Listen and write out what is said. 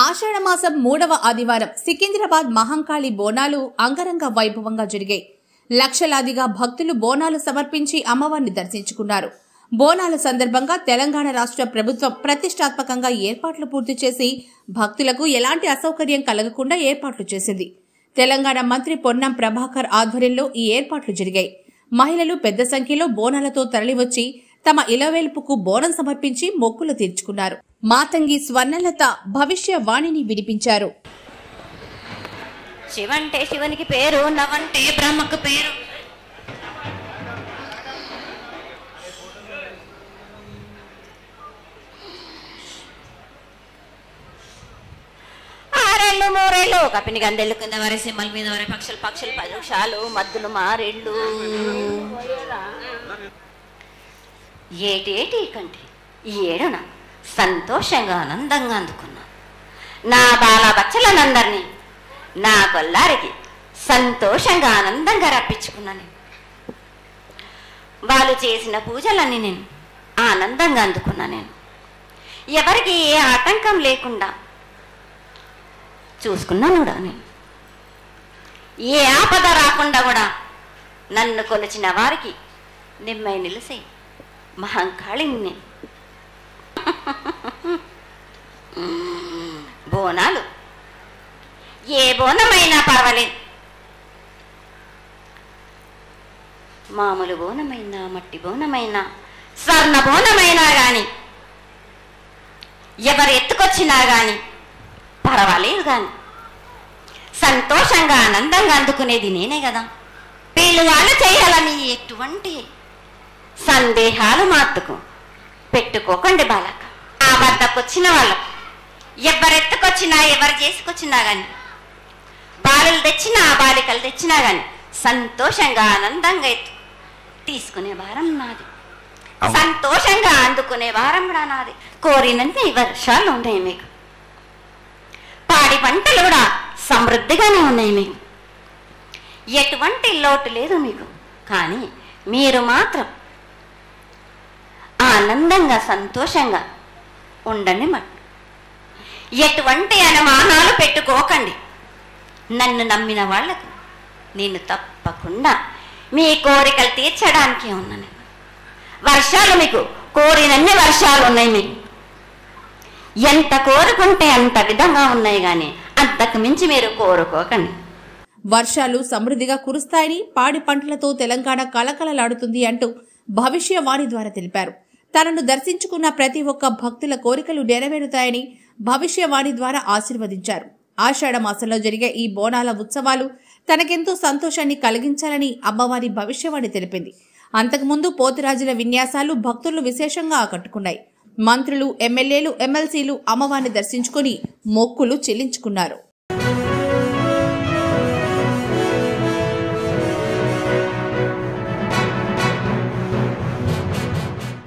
ఆషాఢమాసం 3వ ఆదివారం సికింద్రాబాద్ మహంకాళి బోనాలు అంగరంగ వైభవంగా జరిగాయి. లక్షలాదిగా భక్తులు బోనాలు సమర్పించి అమ్మవారిని దర్శించుకున్నారు. బోనాల సందర్భంగా తెలంగాణ రాష్ట్ర ప్రభుత్వం ప్రతిష్టాత్మకంగా ఏర్పాట్లు పూర్తి చేసి భక్తులకు ఎలాంటి అసౌకర్యం కలగకుండా ఏర్పాట్లు చేసింది. తెలంగాణ మంత్రి పొన్నం ప్రభాకర్ ఆధ్వర్యంలో ఈ ఏర్పాట్లు జరిగాయి. మహిళలు పెద్ద సంఖ్యలో బోనాలతో తరలివచ్చి తమ ఇలవేల్పుకు బోనం సమర్పించి మొక్కులు తీర్చుకున్నారు. మాతంగి స్వర్ణలత భవిష్యవాణిని వినిపించారు. శివంటే శివునికి పేరు, నవంటే బ్రహ్మకు పేరు. ఆరేళ్ళు మూరేళ్ళు కపిని గందెళ్ళు కింద వరే సింహల మీద వరే పక్షులు పక్షులు పరుషాలు మద్దులు మారేళ్ళు ఏటేటి కంటే ఈ ఏడున సంతోషంగా ఆనందంగా అందుకున్నా. నా బాల బచ్చలనందరినీ నా కొల్లారికి సంతోషంగా ఆనందంగా రప్పించుకున్నాను. వాళ్ళు చేసిన పూజలన్నీ నేను ఆనందంగా అందుకున్నా. నేను ఎవరికి ఏ ఆటంకం లేకుండా చూసుకున్నాను కూడా. నేను ఏ ఆపద రాకుండా కూడా నన్ను కొలిచిన వారికి నిమ్మై నిలిసే మహంకాళిని. బోనాలు ఏ బోనమైనా పర్వాలేదు, మామూలు బోనమైనా మట్టి బోనమైనా స్వర్ణ బోనమైనా కానీ ఎవరు ఎత్తుకొచ్చినా కానీ పర్వాలేదు. కానీ సంతోషంగా ఆనందంగా అందుకునేది నేనే కదా. వీళ్ళు వాళ్ళు చేయాలని ఎటువంటి సందేహాలు మాత్రకు పెట్టుకోకండి బాలక. ఆ వద్దకు వచ్చిన వాళ్ళు ఎవరెత్తుకొచ్చినా ఎవరు చేసుకొచ్చినా కానీ బాలులు తెచ్చినా బాలికలు తెచ్చినా కానీ సంతోషంగా ఆనందంగా తీసుకునే భారం నాది, సంతోషంగా అందుకునే భారం కూడా నాది. కోరినన్ని వర్షాలు ఉన్నాయి మీకు, పాడి పంటలు కూడా సమృద్ధిగానే ఉన్నాయి మీకు, ఎటువంటి లోటు లేదు మీకు. కానీ మీరు మాత్రం ఆనందంగా సంతోషంగా ఉండండి. ఎటువంటి అనుమానాలు పెట్టుకోకండి. నన్ను నమ్మిన వాళ్లకు నేను తప్పకుండా మీ కోరికలు తీర్చడానికి ఉన్నాను. వర్షాలు మీకు కోరినన్ని వర్షాలు ఉన్నాయి. మీకు ఎంత కోరుకుంటే అంత విధంగా ఉన్నాయి, కానీ అంతకు మించి మీరు కోరుకోకండి. వర్షాలు సమృద్ధిగా కురుస్తాయని, పాడి పంటలతో తెలంగాణ కలకలలాడుతుంది అంటూ భవిష్యవాణి ద్వారా తెలిపారు. తనను దర్శించుకున్న ప్రతి ఒక్క భక్తుల కోరికలు నెరవేరుతాయని భవిష్యవాణి ద్వారా ఆశీర్వదించారు. ఆషాఢ మాసంలో జరిగే ఈ బోనాల ఉత్సవాలు తనకెంతో సంతోషాన్ని కలిగించాలని అమ్మవారి భవిష్యవాణి తెలిపింది. అంతకుముందు పోతురాజుల విన్యాసాలు భక్తులను విశేషంగా ఆకట్టుకున్నాయి. మంత్రులు, ఎమ్మెల్యేలు, ఎమ్మెల్సీలు అమ్మవారిని దర్శించుకుని మొక్కులు చెల్లించుకున్నారు.